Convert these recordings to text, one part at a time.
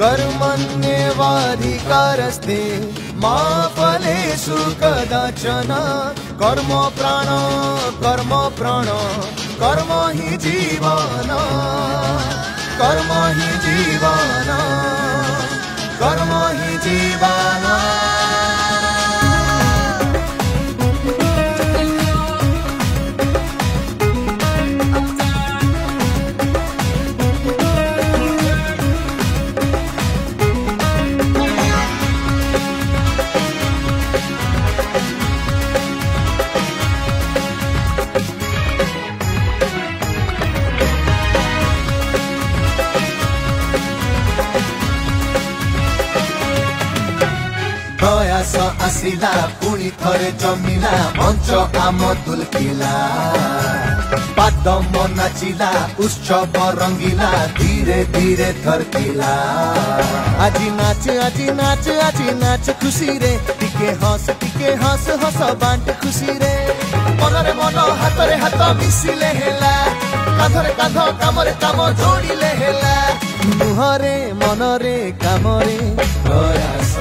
कर्मण्येवाधिकारस्ते मा फलेषु कदाचन कर्म प्राण कर्म हि जीवन कर्म हि जीवन कर्म हि जीवन। प्रयास आसिला पुणी थरे जमिला मंच आम दुलकिला पादम नाचिला उत्सव रंगीला धीरे धीरे थरकिला। আজি नाच আজি नाच खुशी रे टिके हस हस बांट खुशी रे मनरे मन हातरे हात मिसिले हेला कांधरे कांध कामरे काम जोड़िले हेला मुहरे मनरे कामरे प्रयास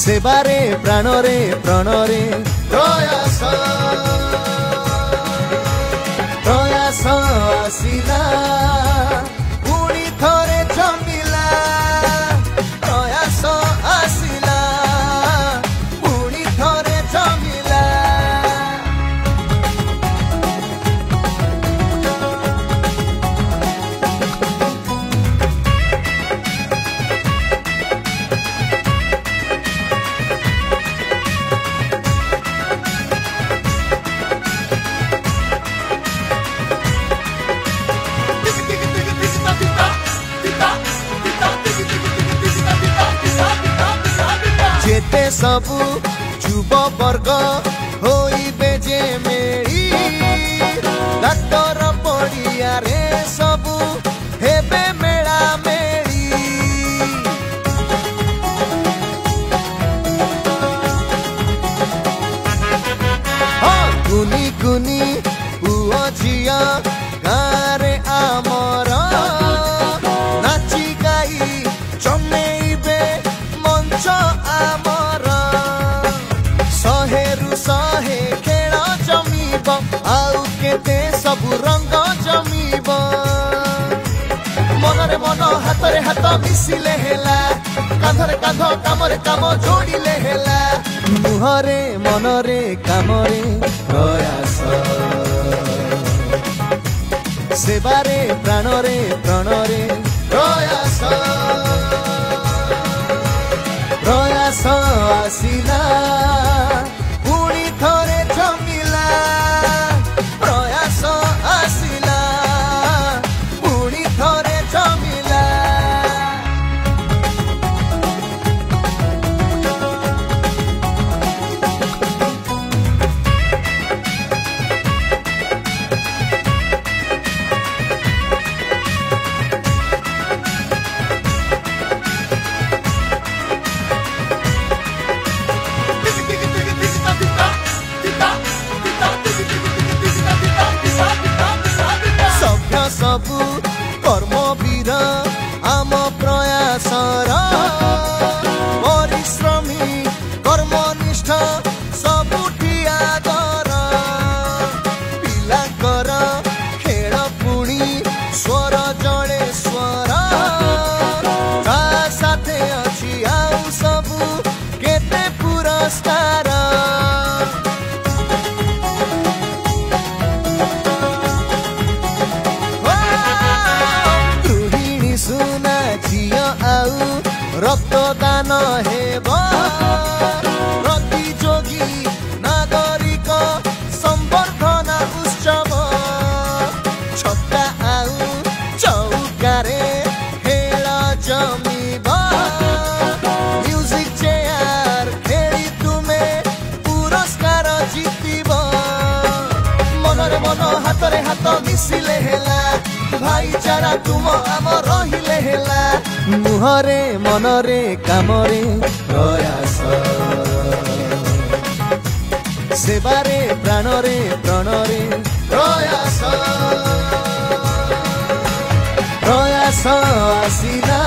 सेवारे प्राणरे प्रणरे प्रयास प्रयास आसिला पुणी थरे जमिला प्रयास आसिला पुणी थरे जमिला। जेते सबु युव वर्ग होइबे जे मेरी डाक्टर पड़िया रे सबु हेबे मेला मेरी गुनी गुनी पुओ झिया गारे आमर नाची गाई चमेइबे मंच आमर शहेरु शहे खेल जमीब आउ केते सबु रंग जमीब मनरे मन हातरे हात मिसिले हेला कांधरे कांध कामरे काम जोड़िले हेला मुहरे मनरे कामरे प्रयास सेवारे प्राणरे प्रणरे प्रयास प्रयास आसिला पुणी थरे जमिला प्रयास आसिला पुणी थरे जमिला। सबु कर्मवीर आम प्रयासर परिश्रमी कर्मनिष्ठ सबुठी आदर पिलाकर खेल पुणी स्वर जड़े स्वर ता साथे अछि आउ सबु केते पुरस्कार रक्तदान हेब प्रतियोगी नागरिक संवर्धना उत्सव छक्का आउ चौकारे खेल जमीब म्यूजिक चेयर खेली तुमे पुरस्कार जीतिब मनरे मन हातरे हात मिसिले हेला भाईचारा तुम आम रहिले हेला मुहरे मनरे कामरे प्रयास सेवारे प्राणरे प्रणरे হাসিনা